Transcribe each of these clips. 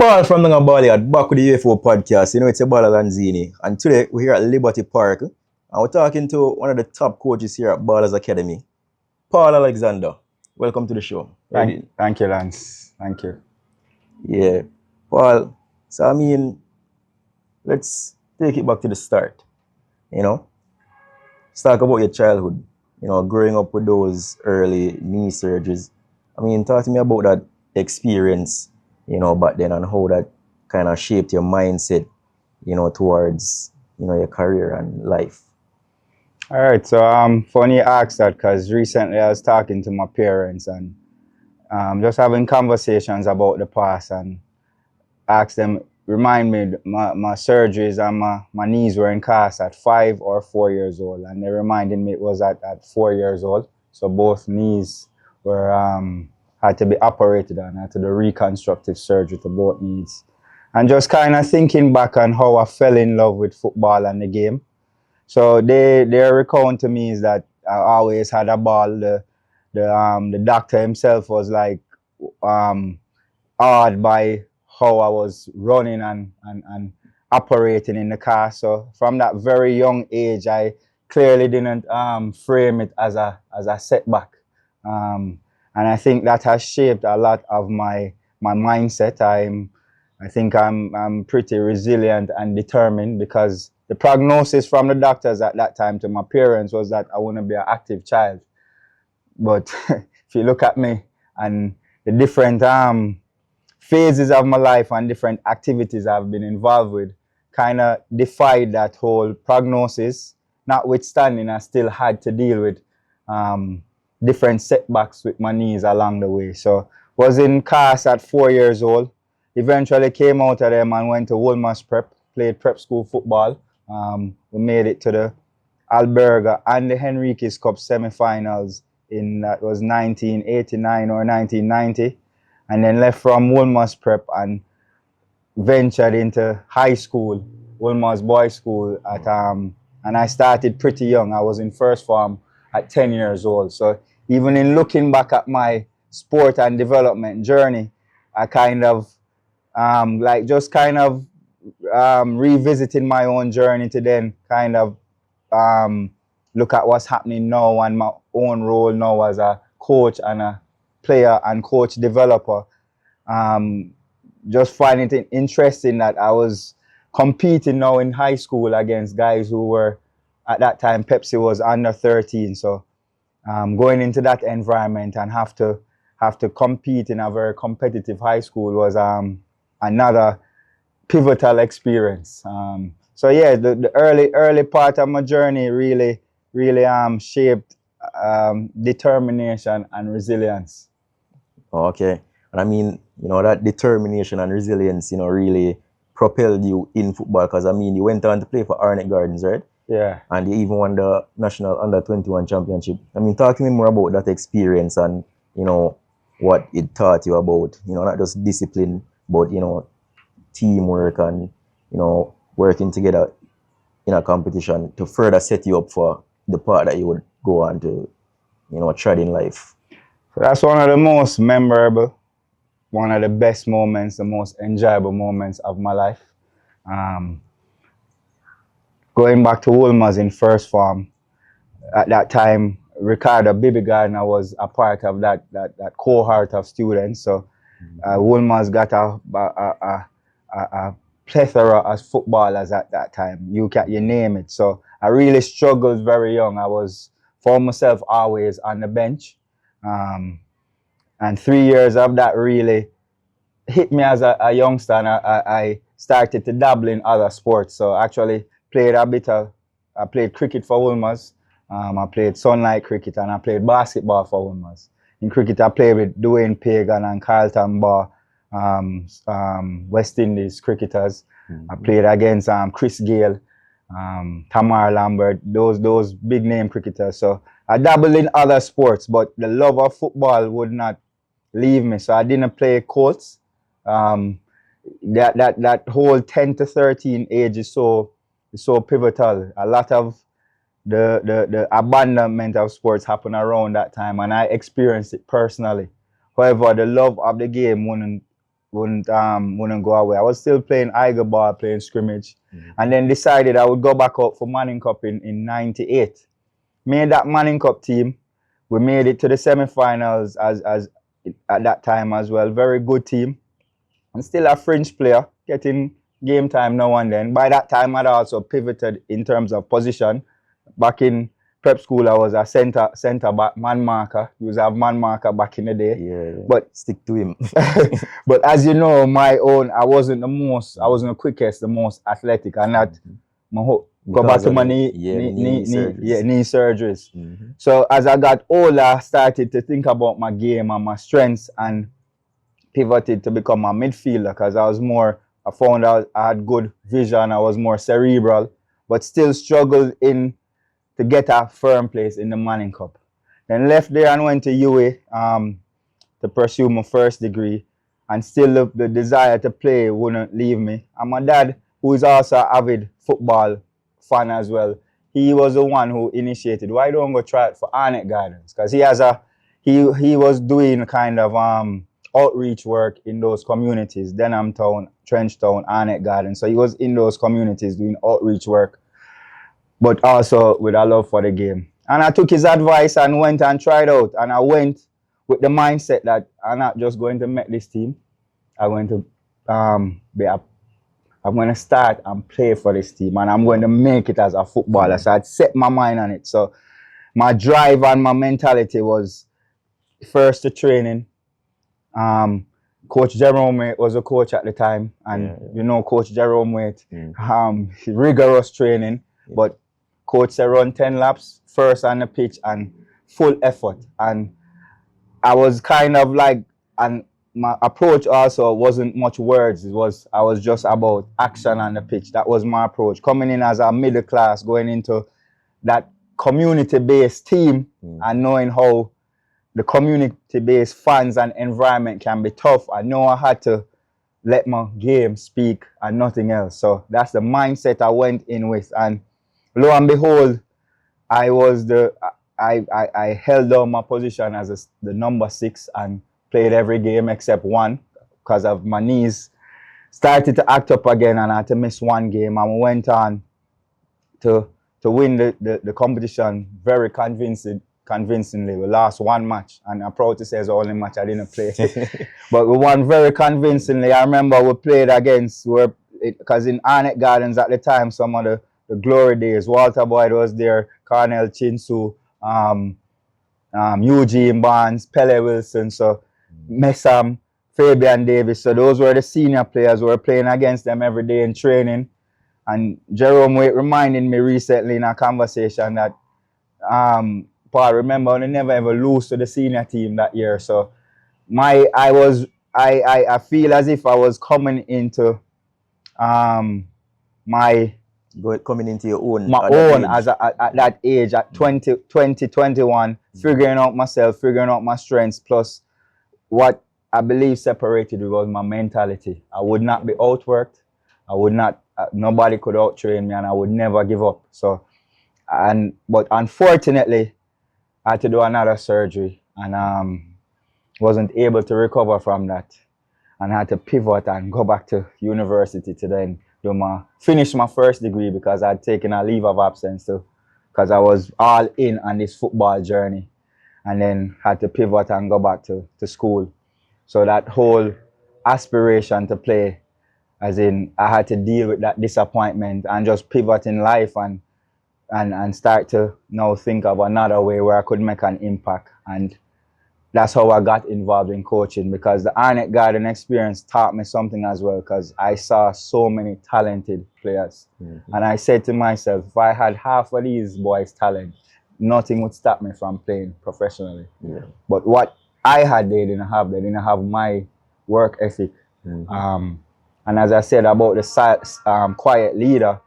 Paul from Ballaz, back with the UFO Podcast. You know, it's a Ballaz Lanzini. And today we're here at Liberty Park. And we're talking to one of the top coaches here at Ballaz Academy, Paul Alexander. Welcome to the show. Thank you, Lance. Thank you. Yeah. Paul, so I mean, let's take it back to the start. You know, let's talk about your childhood. You know, growing up with those early knee surgeries. I mean, talk to me about that experience, you know, back then and how that kind of shaped your mindset, you know, towards, you know, your career and life. All right, so funny you asked that because recently I was talking to my parents and just having conversations about the past and asked them, remind me my surgeries and my knees were in cast at 5 or 4 years old, and they reminded me it was at 4 years old. So both knees were had to be operated on, had to do reconstructive surgery to both knees. And just kind of thinking back on how I fell in love with football and the game. So their recount to me is that I always had a ball. The doctor himself was like awed by how I was running and operating in the car. So from that very young age, I clearly didn't frame it as a setback. And I think that has shaped a lot of my mindset. I think I'm pretty resilient and determined because the prognosis from the doctors at that time to my parents was that I wouldn't be an active child. But if you look at me and the different phases of my life and different activities I've been involved with, kind of defied that whole prognosis. Notwithstanding, I still had to deal with different setbacks with my knees along the way. So was in cast at 4 years old. Eventually came out of them and went to Wolmer's Prep, played prep school football. We made it to the Alberga and the Henriquez Cup semi-finals in, that was 1989 or 1990. And then left from Wolmer's Prep and ventured into high school, Wolmer's Boys School at and I started pretty young. I was in first form at 10 years old. So even in looking back at my sport and development journey, I kind of revisiting my own journey to then kind of look at what's happening now and my own role now as a coach and a player and coach developer. Just finding it interesting that I was competing now in high school against guys who were, at that time, Pepsi was under 13. So going into that environment and have to compete in a very competitive high school was another pivotal experience. So yeah, the early part of my journey really shaped determination and resilience. Okay. And I mean, you know, that determination and resilience, you know, really propelled you in football because, I mean, you went on to play for Arnett Gardens, right? Yeah. And you even won the National U21 Championship. I mean, talk to me more about that experience and, you know, what it taught you about, you know, not just discipline, but, you know, teamwork and, you know, working together in a competition to further set you up for the part that you would go on to, you know, tread in life. So that's one of the most memorable, one of the best moments, the most enjoyable moments of my life. Going back to Wolmer's in first form, at that time, Ricardo Bibi Gardner was a part of that cohort of students. So Wolmer's got a plethora of footballers at that time. You name it. So I really struggled very young. I found myself always on the bench. And 3 years of that really hit me as a youngster, and I started to dabble in other sports. So actually I played cricket for Wolmer's. I played sunlight cricket and I played basketball for Wolmer's. In cricket, I played with Dwayne Pagan and Carlton Barr, West Indies cricketers. Mm-hmm. I played against Chris Gale, Tamar Lambert, those big name cricketers. So I dabbled in other sports, but the love of football would not leave me. So I didn't play Colts. That whole 10 to 13 age is so pivotal. A lot of the abandonment of sports happened around that time, and I experienced it personally. However, the love of the game wouldn't go away. I was still playing Eiger ball, playing scrimmage, and then decided I would go back up for Manning Cup in '98. Made that Manning Cup team. We made it to the semi-finals as at that time as well. Very good team. I'm still a fringe player, getting game time now and then. By that time, I'd also pivoted in terms of position. Back in prep school, I was a center back, man marker. You used to have man marker back in the day. Yeah. But stick to him. but as you know, I wasn't the quickest, the most athletic, and that go back to my knee surgeries. So as I got older, I started to think about my game and my strengths and pivoted to become a midfielder because I found out I had good vision, I was more cerebral, but still struggled to get a firm place in the Manning Cup. Then left there and went to UA to pursue my first degree, and still the desire to play wouldn't leave me. And my dad, who is also an avid football fan as well, he was the one who initiated, why don't go try it for Arnett Gardens? Because he was doing kind of outreach work in those communities, Denham Town, Trench Town, Arnett Gardens. So he was in those communities doing outreach work, but also with a love for the game. And I took his advice and went and tried out. And I went with the mindset that I'm not just going to make this team. I'm going to start and play for this team, and I'm going to make it as a footballer. So I'd set my mind on it. So my drive and my mentality was first to training. Coach Jerome Waite was a coach at the time, and you know Coach Jerome Waite, rigorous training, but coach said run 10 laps first on the pitch and full effort. And I was kind of like, and my approach also wasn't much words. I was just about action on the pitch. That was my approach. Coming in as a middle class, going into that community-based team and knowing how the community-based fans and environment can be tough. I know I had to let my game speak and nothing else. So that's the mindset I went in with. And lo and behold, I held down my position as the number 6 and played every game except one because of my knees started to act up again, and I had to miss one game. And we went on to win the competition very convincingly. We lost one match, and I'm proud to say it's the only match I didn't play. But we won very convincingly. I remember we played against, because in Arnett Gardens at the time, some of the glory days, Walter Boyd was there, Cornell Chinsu, Eugene Barnes, Pele Wilson, so Messam, Fabian Davis. So those were the senior players. We were playing against them every day in training. And Jerome Waite reminded me recently in a conversation that, Paul, remember, we never ever lose to the senior team that year. So I feel as if I was coming into coming into your own. My own at that age, at 20, 21, figuring out myself, figuring out my strengths, plus what I believe separated me was my mentality. I would not be outworked. I would not, nobody could out-train me, and I would never give up. So, but unfortunately, I had to do another surgery, and wasn't able to recover from that. And I had to pivot and go back to university to then finish my first degree, because I'd taken a leave of absence too, because I was all in on this football journey, and then had to pivot and go back to school. So that whole aspiration to play, as in I had to deal with that disappointment and just pivot in life and start to now think of another way where I could make an impact. And that's how I got involved in coaching, because the Arnett Garden experience taught me something as well, because I saw so many talented players. And I said to myself, if I had half of these boys' talent, nothing would stop me from playing professionally. But what I had, they didn't have. They didn't have my work ethic. And as I said about the quiet leader,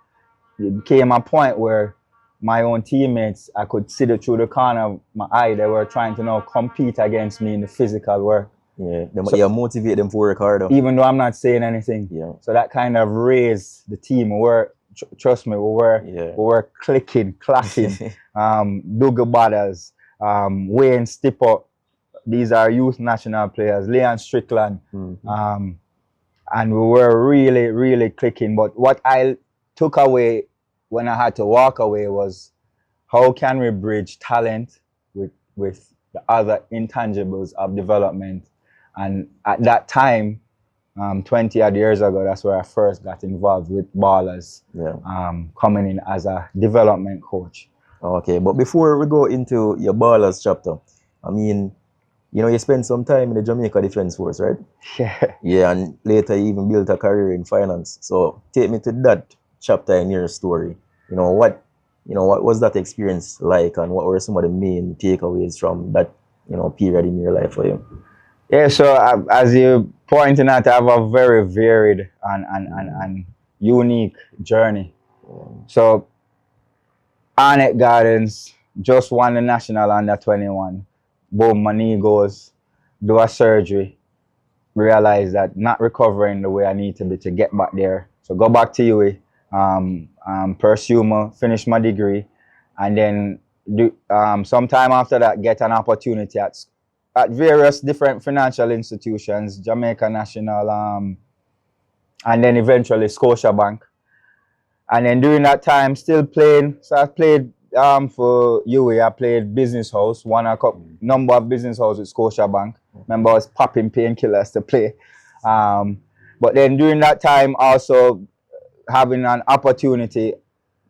it became a point where my own teammates, I could see it through the corner of my eye. They were trying to now compete against me in the physical work. You motivate them to work harder. Even though I'm not saying anything. So that kind of raised the team. Trust me, we were clicking, clacking. Dougal Batters, Wayne Stipper. These are youth national players. Leon Strickland. and we were really, really clicking. But what I took away when I had to walk away was, how can we bridge talent with the other intangibles of development? And at that time, 20 odd years ago, that's where I first got involved with Ballaz, coming in as a development coach. Okay, but before we go into your Ballaz chapter, I mean, you know, you spent some time in the Jamaica Defense Force, right? Yeah. Yeah, and later you even built a career in finance. So take me to that chapter in your story. What was that experience like, and what were some of the main takeaways from that, period in your life for you? Yeah, so as you pointing out, I have a very varied and unique journey. So Arnett Gardens just won the National Under-21. Boom, my knee goes, do a surgery, realize that not recovering the way I need to be to get back there. So go back to UWI, pursue finish my degree, and then sometime after that get an opportunity at various different financial institutions, Jamaica National, and then eventually Scotiabank. And then during that time, still playing. So I played for UWI. I played business house, won a number of business house with Scotiabank. Remember, I was popping painkillers to play. But then during that time, also having an opportunity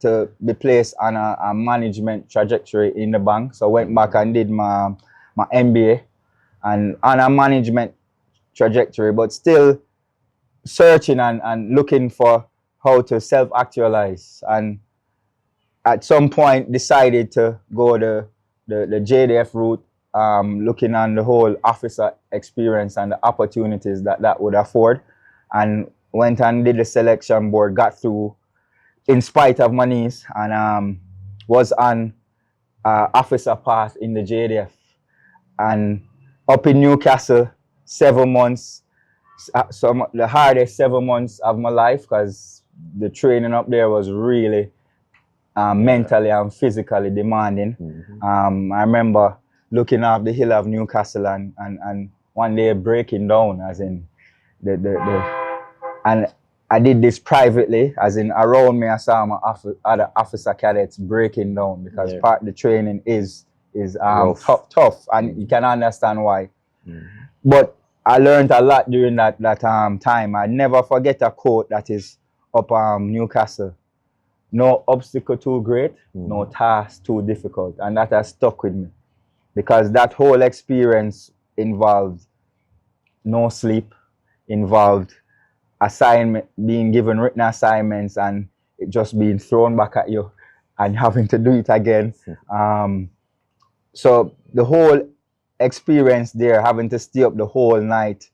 to be placed on a management trajectory in the bank. So I went back and did my MBA and on a management trajectory, but still searching and looking for how to self-actualize, and at some point decided to go the JDF route, looking on the whole officer experience and the opportunities that would afford, and went and did the selection board, got through in spite of my knees, and was on officer path in the JDF, and up in Newcastle, 7 months, the hardest 7 months of my life, because the training up there was really mentally and physically demanding. I remember looking off the hill of Newcastle and one day breaking down, as in and I did this privately, as in around me I saw my other officer cadets breaking down, because part of the training is tough, and you can understand why. But I learned a lot during that time. I never forget a quote that is up Newcastle: no obstacle too great, no task too difficult. And that has stuck with me, because that whole experience involved no sleep, involved being given written assignments and it just being thrown back at you and having to do it again. So the whole experience there, having to stay up the whole night,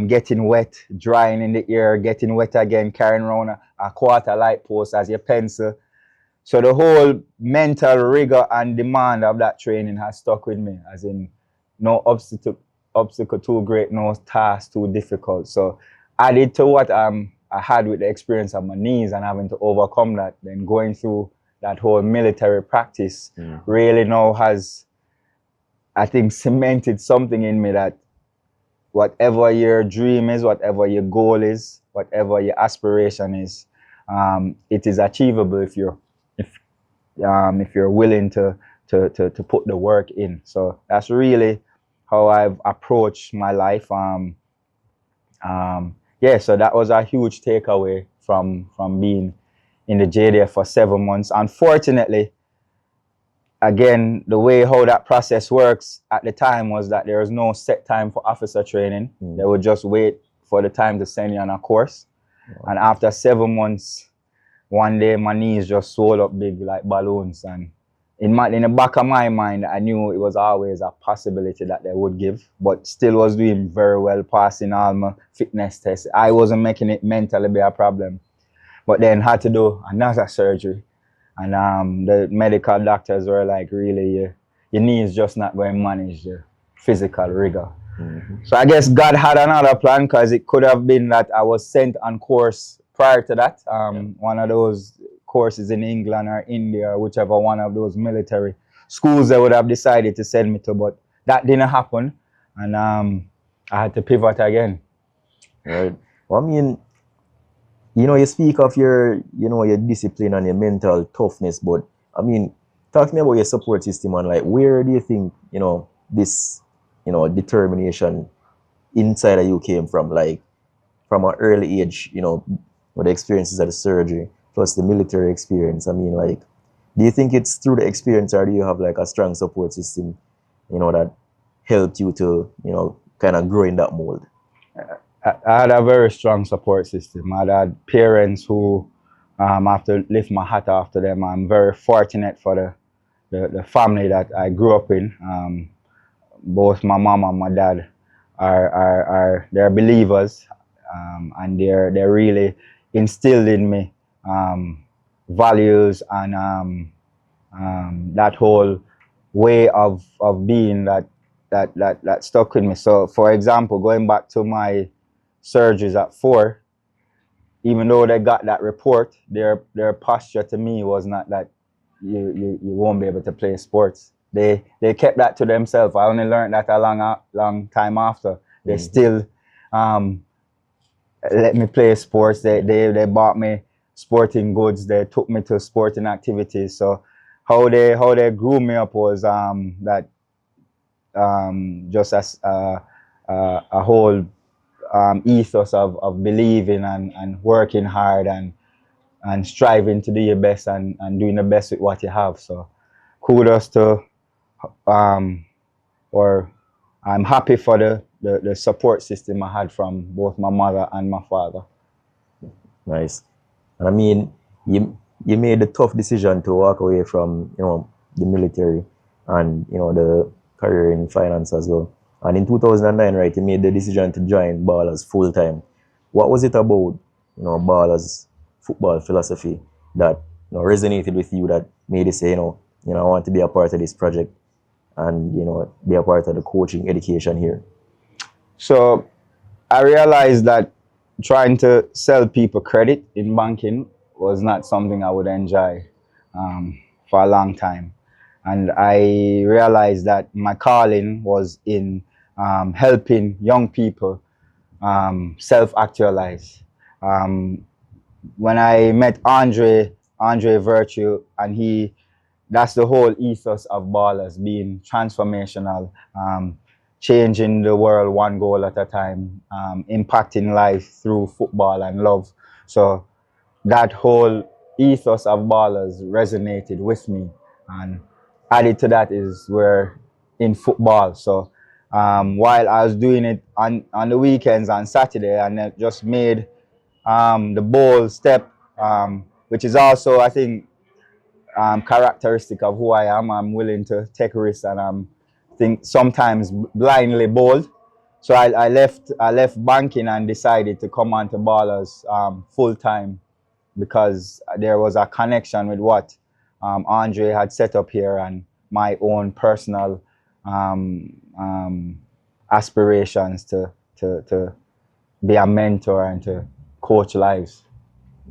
getting wet, drying in the air, getting wet again, carrying around a quarter light post as your pencil. So the whole mental rigor and demand of that training has stuck with me, as in no obstacle too great, no task too difficult. So added to what I had with the experience of my knees and having to overcome that, then going through that whole military practice really now has, I think, cemented something in me that whatever your dream is, whatever your goal is, whatever your aspiration is, it is achievable if you're willing to put the work in. So that's really how I've approached my life. So that was a huge takeaway from being in the JDF for 7 months. Unfortunately, again, the way how that process works at the time was that there was no set time for officer training. They would just wait for the time to send you on a course. And after 7 months, one day my knees just swelled up big like balloons. And in the back of my mind, I knew it was always a possibility that they would give, but still was doing very well, passing all my fitness tests. I wasn't making it mentally be a problem. But then had to do another surgery. And the medical doctors were like, really, your knee is just not going to manage the physical rigor. So I guess God had another plan, because it could have been that I was sent on course prior to that. One of those courses in England or India, or whichever one of those military schools they would have decided to send me to. But that didn't happen. And I had to pivot again. Right. I mean, you know, you speak of your, you know, your discipline and your mental toughness, but I mean, talk to me about your support system and like, where do you think, you know, this, you know, determination inside of you came from? Like, from an early age, you know, with the experiences of the surgery plus the military experience. I mean, like, do you think it's through the experience or do you have like a strong support system, you know, that helped you to, you know, kind of grow in that mold? I had a very strong support system. I had parents who, I have to lift my hat off to them. I'm very fortunate for the family that I grew up in. Both my mom and my dad are they're believers, and they're really instilled in me values and that whole way of being that stuck with me. So, for example, going back to my surgeries at 4, even though they got that report, their posture to me was not that you won't be able to play sports. They kept that to themselves. I only learned that a long time after. They still let me play sports. They bought me sporting goods. They took me to sporting activities. So how they grew me up was that just as a whole ethos of believing and working hard and striving to do your best and doing the best with what you have. So kudos to or I'm happy for the support system I had from both my mother and my father. Nice. And I mean, you made the tough decision to walk away from, you know, the military and, you know, the career in finance as well. And in 2009, right, you made the decision to join Ballaz full time. What was it about, you know, Ballaz football philosophy that, you know, resonated with you that made you say, you know, I want to be a part of this project and, you know, be a part of the coaching education here? So I realized that trying to sell people credit in banking was not something I would enjoy for a long time. And I realized that my calling was in helping young people self-actualize. When I met Andre Virtue, and that's the whole ethos of Ballaz, being transformational, changing the world one goal at a time, impacting life through football and love. So that whole ethos of Ballaz resonated with me, and added to that is we're in football. So while I was doing it on the weekends on Saturday, and I just made the bold step, which is also, I think, characteristic of who I am. I'm willing to take risks, and I'm think sometimes blindly bold. So I left banking and decided to come on to Ballaz full time, because there was a connection with what Andre had set up here and my own personal aspirations to be a mentor and to coach lives.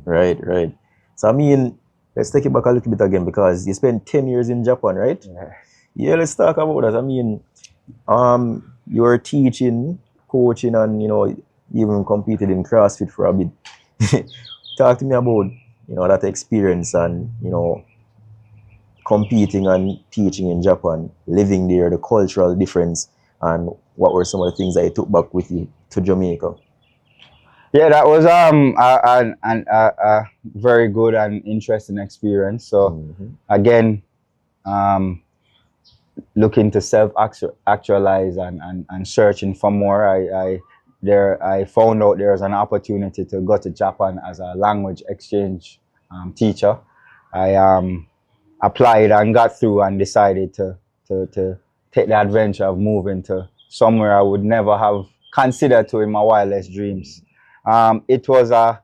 Right. So I mean, let's take it back a little bit again, because you spent 10 years in Japan, right? Yeah, let's talk about that. I mean, you were teaching, coaching, and, you know, even competed in CrossFit for a bit. Talk to me about, you know, that experience and, you know, competing and teaching in Japan, living there, the cultural difference, and what were some of the things that you took back with you to Jamaica? Yeah, that was a very good and interesting experience. So again, looking to self-actualize and searching for more, I found out there was an opportunity to go to Japan as a language exchange teacher. I applied and got through and decided to take the adventure of moving to somewhere I would never have considered to in my wildest dreams. It was a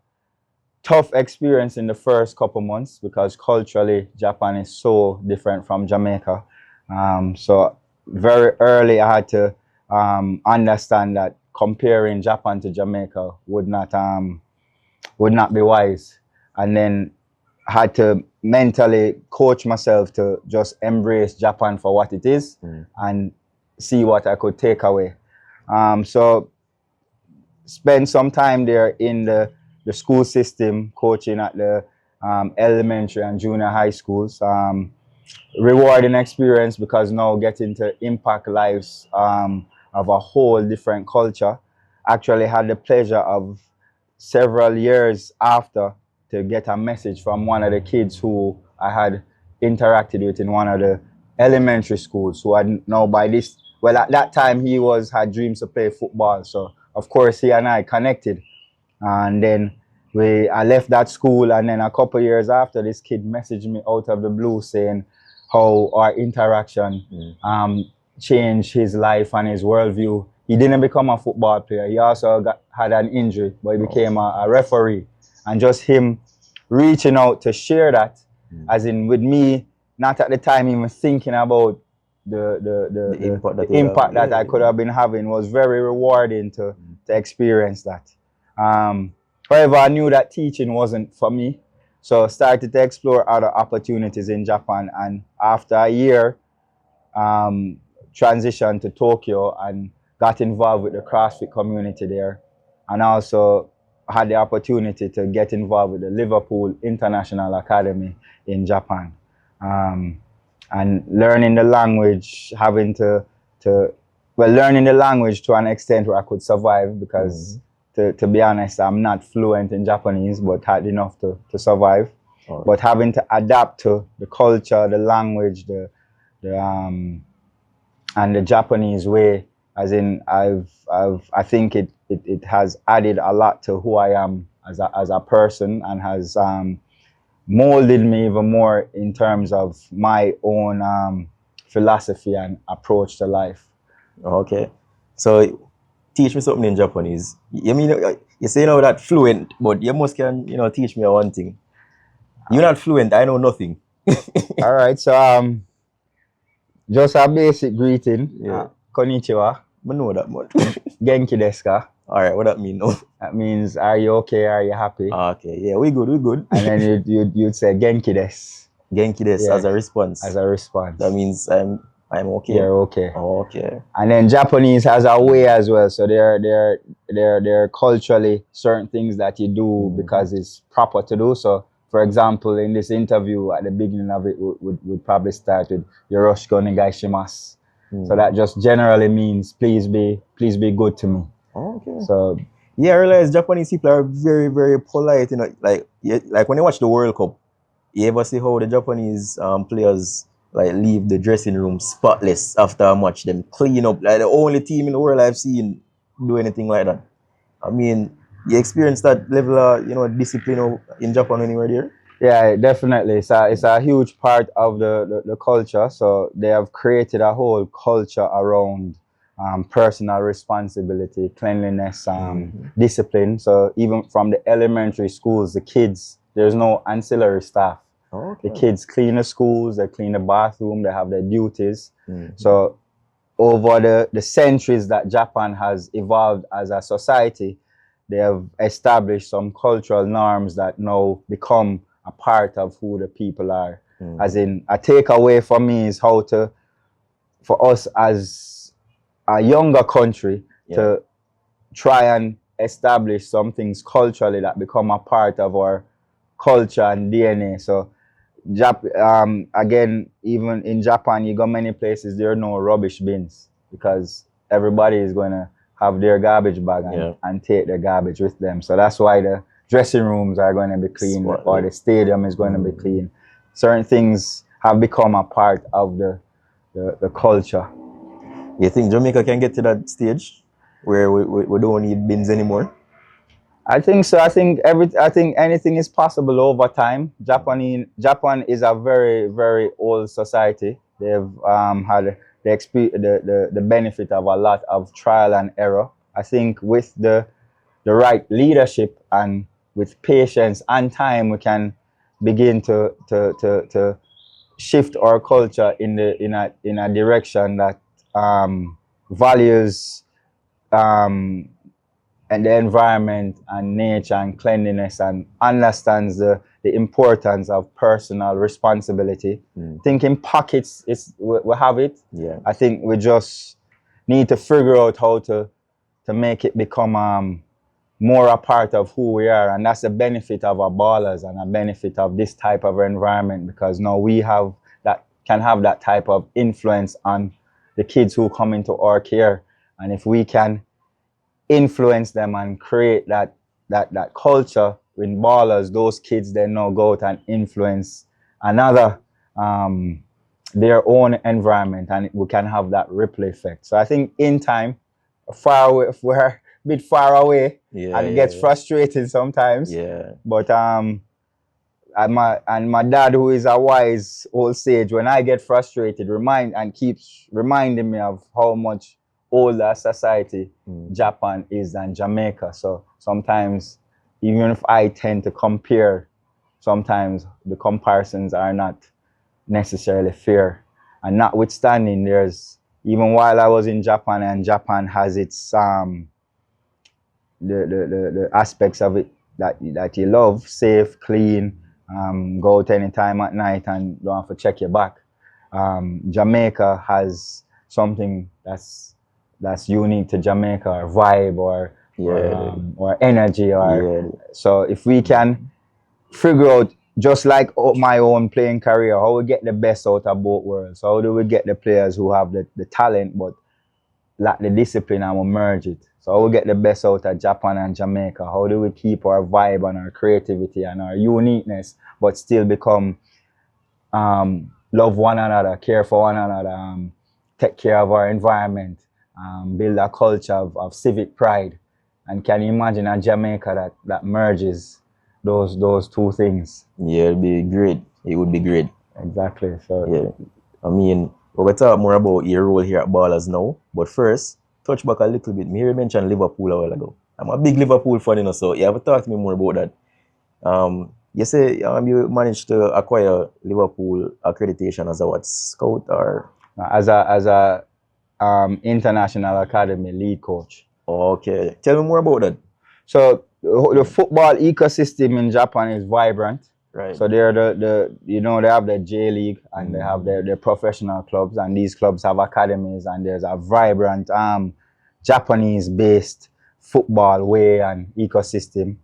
tough experience in the first couple months, because culturally Japan is so different from Jamaica. So very early I had to understand that comparing Japan to Jamaica would not be wise, and then I had to mentally coach myself to just embrace Japan for what it is and see what I could take away. So spent some time there in the school system, coaching at the elementary and junior high schools. Rewarding experience because now getting to impact lives of a whole different culture. Actually had the pleasure of several years after to get a message from one of the kids who I had interacted with in one of the elementary schools, who had now by this, well, at that time he had dreams to play football. So of course he and I connected, and then I left that school, and then a couple years after, this kid messaged me out of the blue saying how our interaction changed his life and his worldview. He didn't become a football player. He also had an injury, but he became a referee. And just him reaching out to share that, as in with me, not at the time even thinking about the impact that I could have been having, was very rewarding to experience that. However, I knew that teaching wasn't for me, so started to explore other opportunities in Japan. And after a year, transitioned to Tokyo and got involved with the CrossFit community there, and also had the opportunity to get involved with the Liverpool International Academy in Japan. And learning the language, learning the language to an extent where I could survive, because to be honest, I'm not fluent in Japanese, but had enough to survive. Right. But having to adapt to the culture, the language, and the Japanese way, as in I think it has added a lot to who I am as a person, and has molded me even more in terms of my own philosophy and approach to life. Okay, so teach me something in Japanese. You mean you say now that fluent, but you must can teach me one thing. You're not fluent. I know nothing. All right, so just a basic greeting. Konnichiwa. I know that much. Genki desu ka? All right, what that mean? No? That means, are you okay? Are you happy? Okay, yeah, we good. And then you'd say genki desu. Genki desu, as a response. As a response. That means I'm okay. You're okay. Oh, okay. And then Japanese has a way as well. So there are culturally certain things that you do because it's proper to do. So for example, in this interview, at the beginning of it, we'd probably start with Yoroshiku onegaishimasu. So that just generally means please be good to me. Okay. So yeah, I realize Japanese people are very, very polite. Like when you watch the World Cup, you ever see how the Japanese players leave the dressing room spotless after a match? Them clean up, like the only team in the world I've seen do anything like that. I mean, you experience that level of discipline in Japan when you were there? Yeah, definitely. It's a huge part of the culture. So they have created a whole culture around personal responsibility, cleanliness, discipline. So even from the elementary schools, the kids, there's no ancillary staff. Okay. The kids clean the schools, they clean the bathroom, they have their duties. So over the centuries that Japan has evolved as a society, they have established some cultural norms that now become a part of who the people are. As in, a takeaway for me is for us as a younger country to try and establish some things culturally that become a part of our culture and DNA. So again, even in Japan, you go many places, there are no rubbish bins because everybody is going to have their garbage bag and take their garbage with them. So that's why the dressing rooms are going to be clean, or the stadium is going to be clean. Certain things have become a part of the culture. You think Jamaica can get to that stage where we don't need bins anymore? I think so. I think anything is possible over time. Japan is a very, very old society. They've had the benefit of a lot of trial and error. I think with the right leadership and with patience and time, we can begin to shift our culture in a direction that values and the environment and nature and cleanliness, and understands the importance of personal responsibility. I think in pockets we have it. Yeah. I think we just need to figure out how to make it become more a part of who we are, and that's the benefit of our ballers and a benefit of this type of environment, because now we have that, can have that type of influence on the kids who come into our care. And if we can influence them and create that culture with ballers, those kids then now go out and influence another their own environment, and we can have that ripple effect. So I think in time, far away, if we're a bit far away, and it gets frustrating sometimes. But and my dad, who is a wise old sage, when I get frustrated, keeps reminding me of how much older society Japan is than Jamaica. So sometimes, even if I tend to compare, sometimes the comparisons are not necessarily fair. And notwithstanding, there's, even while I was in Japan, and Japan has its the aspects of it that you love, safe, clean, go out anytime at night and don't have to check your back. Jamaica has something that's unique to Jamaica, or vibe, or energy, so if we can figure out, just like my own playing career, how we get the best out of both worlds. How do we get the players who have the talent but lack the discipline, and we merge it? So how we get the best out of Japan and Jamaica? How do we keep our vibe and our creativity and our uniqueness but still become love one another, care for one another, take care of our environment, build a culture of civic pride? And can you imagine a Jamaica that merges those two things? Yeah, it'd be great. It would be great. Exactly. So yeah, I mean, we're going to talk more about your role here at Ballaz now, but first, touch back a little bit. Me mentioned Liverpool a while ago. I'm a big Liverpool fan, you know, so you have to talk to me more about that. You say you managed to acquire Liverpool accreditation as a what, scout, or as a international academy lead coach. Okay, tell me more about that. So the football ecosystem in Japan is vibrant. Right. So they're they have the J League, and they have their professional clubs, and these clubs have academies, and there's a vibrant Japanese-based football way and ecosystem.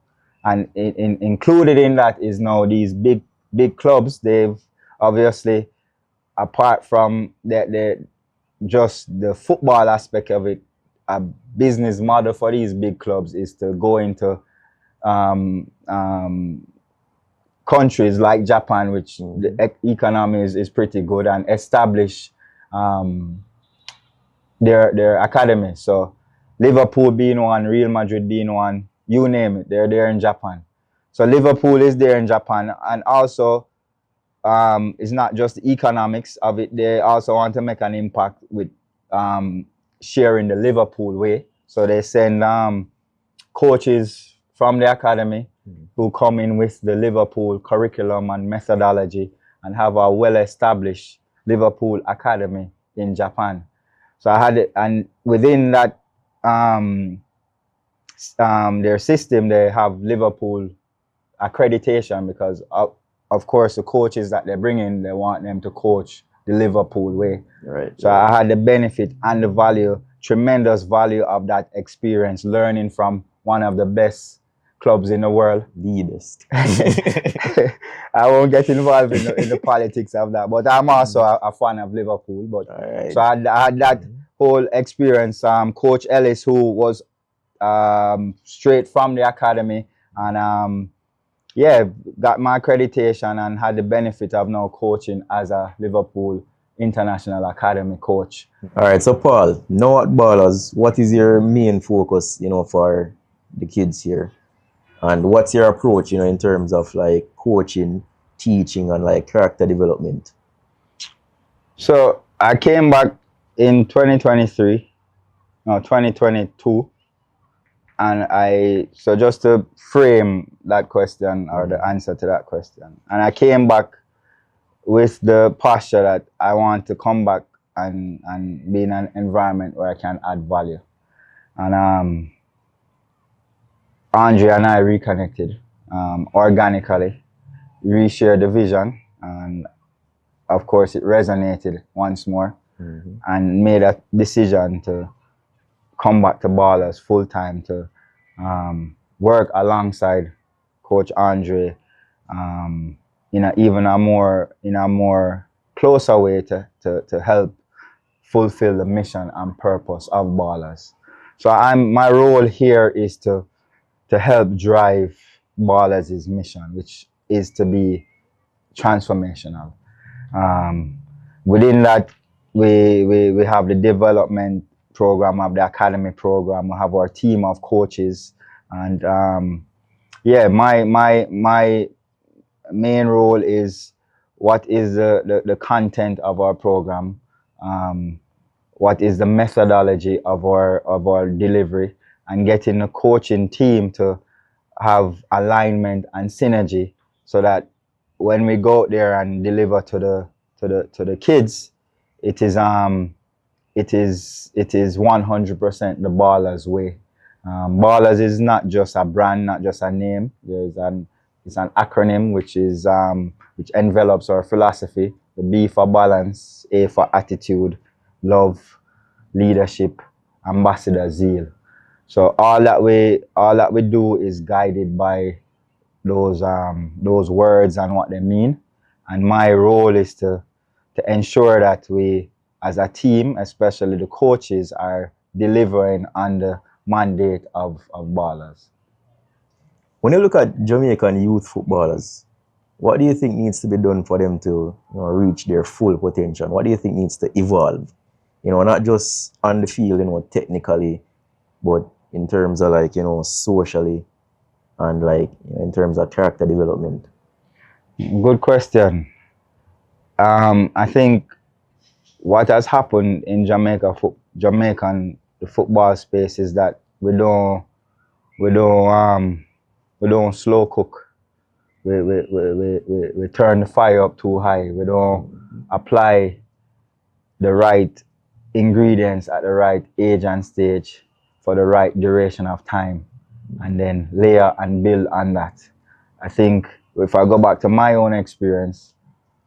And included in that is now these big clubs. They've obviously, apart from just the football aspect of it, a business model for these big clubs is to go into countries like Japan, which the economy is pretty good, and establish their academy. So Liverpool being one, Real Madrid being one, you name it, they're there in Japan. So Liverpool is there in Japan, and also it's not just the economics of it. They also want to make an impact with sharing the Liverpool way. So they send coaches from the academy who come in with the Liverpool curriculum and methodology, and have a well-established Liverpool academy in Japan. So I had it, and within that their system, they have Liverpool accreditation, because of course the coaches that they bring in, they want them to coach the Liverpool way. Right. So I had the benefit and the value, tremendous value of that experience, learning from one of the best clubs in the world. The best. I won't get involved in the politics of that, but I'm also a fan of Liverpool. But right. So I had that whole experience. Coach Ellis, who was straight from the academy, and got my accreditation and had the benefit of now coaching as a Liverpool International Academy coach. All right, so Paul, now at Ballaz, what is your main focus, for the kids here? And what's your approach, in terms of like coaching, teaching, and like character development? So I came back in 2022. And so just to frame that question, or the answer to that question, and I came back with the posture that I want to come back and be in an environment where I can add value. And Andre and I reconnected organically, reshared the vision, and of course it resonated once more, and made a decision to come back to Ballaz full time to work alongside Coach Andre in a more closer way to help fulfill the mission and purpose of Ballaz. So my role here is to help drive Ballaz's mission, which is to be transformational. Within that, we have the development program, of the academy program. We have our team of coaches, and my main role is what is the content of our program, what is the methodology of our delivery, and getting the coaching team to have alignment and synergy, so that when we go out there and deliver to the kids, it is 100% the Ballaz way. Ballaz is not just a brand, not just a name. It's an acronym which envelops our philosophy. The B for balance, A for attitude, love, leadership, ambassador, zeal. So all that we do is guided by those words and what they mean. And my role is to ensure that we, as a team, especially the coaches, are delivering on the mandate of Ballaz. When you look at Jamaican youth footballers, what do you think needs to be done for them to reach their full potential? What do you think needs to evolve? Not just on the field, technically, but in terms of socially and in terms of character development. Good question. I think what has happened in Jamaican the football space is that we don't slow cook. We turn the fire up too high. We don't apply the right ingredients at the right age and stage for the right duration of time, and then layer and build on that. I think if I go back to my own experience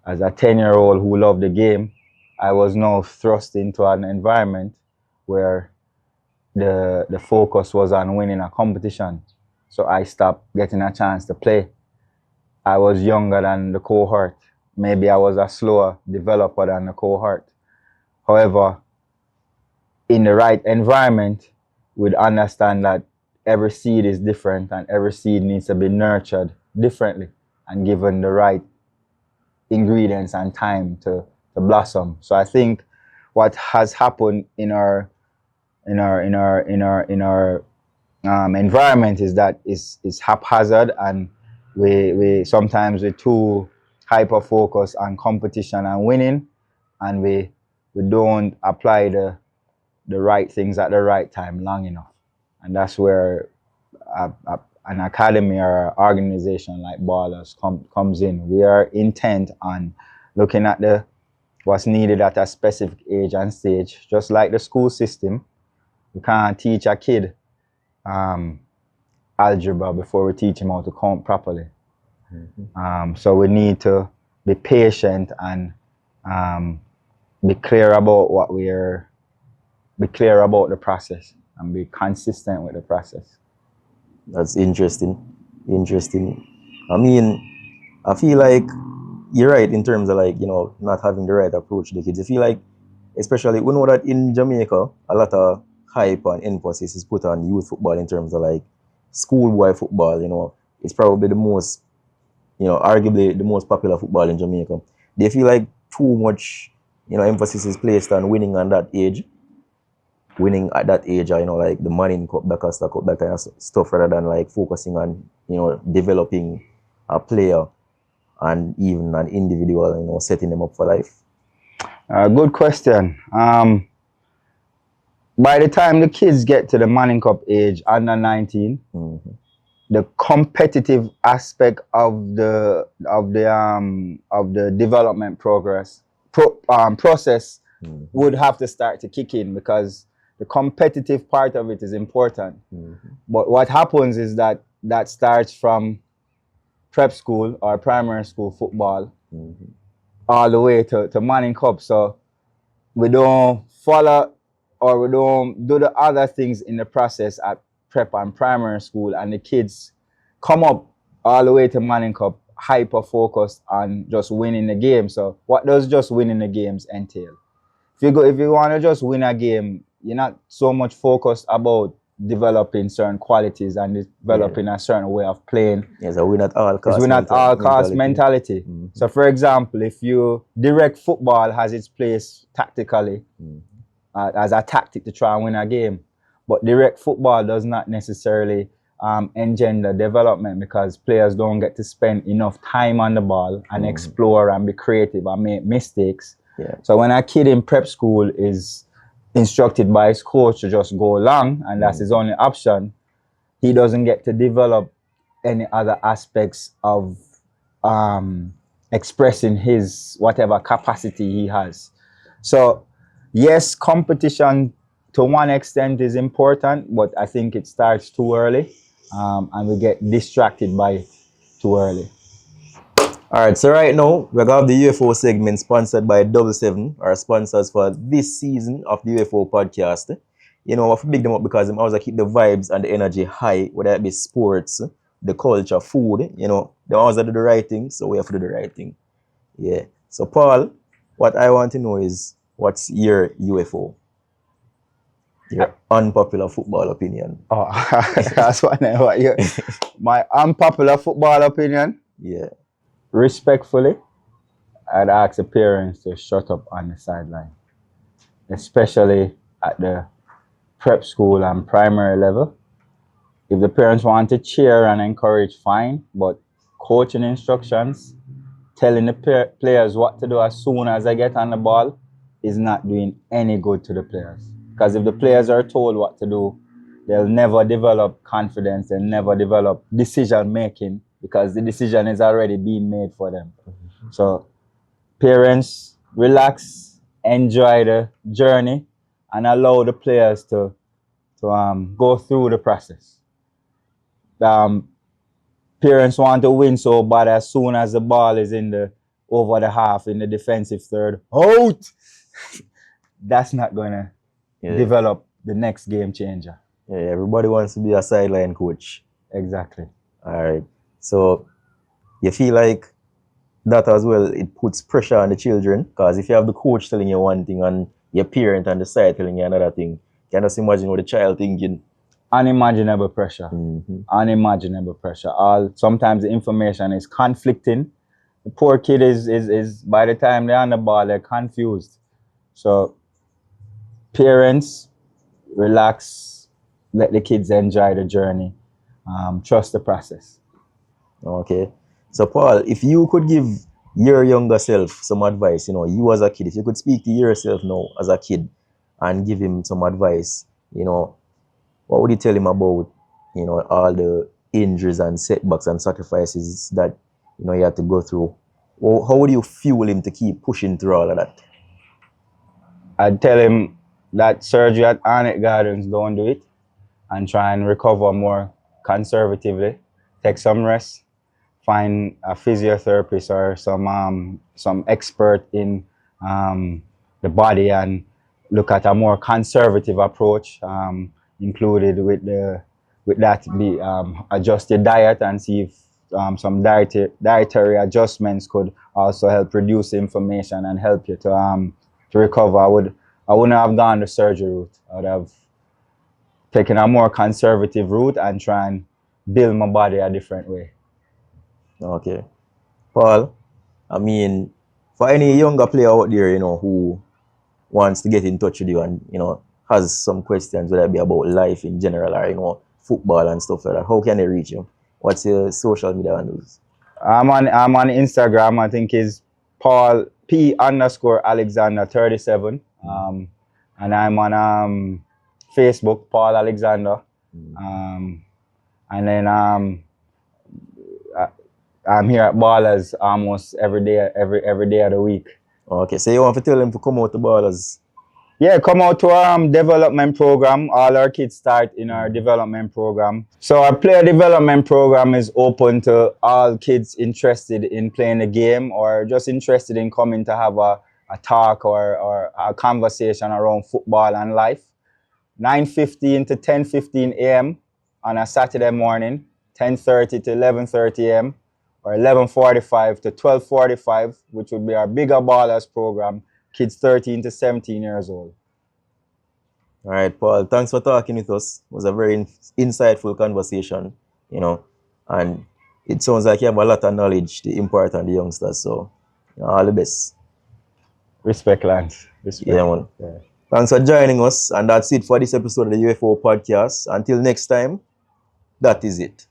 as a 10-year-old who loved the game, I was now thrust into an environment where the focus was on winning a competition. So I stopped getting a chance to play. I was younger than the cohort. Maybe I was a slower developer than the cohort. However, in the right environment, we'd understand that every seed is different and every seed needs to be nurtured differently and given the right ingredients and time to blossom. So I think what has happened in our environment is that it's haphazard, and we sometimes we're too hyper focused on competition and winning, and we don't apply the right things at the right time long enough. And that's where an academy or an organization like Ballaz comes in. We are intent on looking at what's needed at a specific age and stage. Just like the school system, we can't teach a kid algebra before we teach him how to count properly. Mm-hmm. So we need to be patient and be clear about be clear about the process and be consistent with the process. That's interesting. I mean, I feel like you're right in terms of not having the right approach to the kids. I feel like, especially, we know that in Jamaica, a lot of hype and emphasis is put on youth football in terms of schoolboy football. It's probably the most, arguably the most popular football in Jamaica. They feel like too much, emphasis is placed on winning at that age, the Manning Cup, the Costa Cup, that kind of stuff, rather than focusing on, developing a player and even an individual, setting them up for life. Good question. By the time the kids get to the Manning Cup age, under 19, mm-hmm. the competitive aspect of the development process mm-hmm. would have to start to kick in, because the competitive part of it is important. Mm-hmm. But what happens is that starts from prep school or primary school football mm-hmm. all the way to Manning Cup. So we don't follow or we don't do the other things in the process at prep and primary school, and the kids come up all the way to Manning Cup hyper focused on just winning the game. So what does just winning the games entail? If you want to just win a game, you're not so much focused about developing certain qualities and developing a certain way of playing. Yes, a win at all costs. It's win at all cost mentality. Mm-hmm. So for example, if you direct football has its place tactically as a tactic to try and win a game, but direct football does not necessarily engender development, because players don't get to spend enough time on the ball and explore and be creative and make mistakes. Yeah. So when a kid in prep school is instructed by his coach to just go along and that's his only option, he doesn't get to develop any other aspects of expressing his whatever capacity he has. So yes, competition to one extent is important, but I think it starts too early, and we get distracted by it too early. All right, so right now, we have the UFO segment sponsored by 77, our sponsors for this season of the UFO podcast. You know, I have to big them up because they always keep the vibes and the energy high, whether it be sports, the culture, food. You know, they always do the right thing, so we have to do the right thing. Yeah. So, Paul, what I want to know is, what's your UFO? Your unpopular football opinion. Oh, that's what my unpopular football opinion? Yeah. Respectfully, I'd ask the parents to shut up on the sideline, especially at the prep school and primary level. If the parents want to cheer and encourage, fine, but coaching instructions, telling the players what to do as soon as they get on the ball is not doing any good to the players. Because if the players are told what to do, they'll never develop confidence, they'll never develop decision making, because the decision is already being made for them. So parents, relax, enjoy the journey, and allow the players to go through the process. Parents want to win so bad, as soon as the ball is over the half in the defensive third, out! That's not going to develop the next game changer. Yeah, everybody wants to be a sideline coach. Exactly. All right. So you feel like that as well, it puts pressure on the children, because if you have the coach telling you one thing and your parent on the side telling you another thing, you can just imagine what the child thinking. Unimaginable pressure. Unimaginable pressure. Sometimes the information is conflicting. The poor kid is by the time they're on the ball, they're confused. So parents, relax, let the kids enjoy the journey, trust the process. Okay. So Paul, if you could give your younger self some advice, you know, you as a kid, if you could speak to yourself now as a kid and give him some advice, you know, what would you tell him about, you know, all the injuries and setbacks and sacrifices that, you know, he had to go through? How would you fuel him to keep pushing through all of that? I'd tell him that surgery at Arnett Gardens, don't do it, and try and recover more conservatively. Take some rest, find a physiotherapist or some expert in the body, and look at a more conservative approach, included with that be adjust your diet and see if some dietary adjustments could also help reduce inflammation and help you to recover. I wouldn't have gone the surgery route. I would have taken a more conservative route and try and build my body a different way. Okay. Paul, I mean, for any younger player out there, you know, who wants to get in touch with you and, you know, has some questions, whether it be about life in general or, you know, football and stuff like that, how can they reach you? What's your social media handles? I'm on Instagram. I think is Paul P_Alexander 37. And I'm on Facebook, Paul Alexander. And then I'm here at Ballaz almost every day of the week. Okay, so you want to tell them to come out to Ballaz? Yeah, come out to our development program. All our kids start in our development program. So our player development program is open to all kids interested in playing the game or just interested in coming to have a talk or a conversation around football and life. 9:15 to 10:15 a.m. on a Saturday morning, 10:30 to 11:30 a.m. or 11:45 to 12:45, which would be our bigger ballers program, kids 13 to 17 years old. All right, Paul, thanks for talking with us. It was a very insightful conversation, you know, and it sounds like you have a lot of knowledge to impart on the youngsters. So, all the best. Respect, Lance. Respect. Yeah, man. Yeah. Thanks for joining us. And that's it for this episode of the UFO Podcast. Until next time, that is it.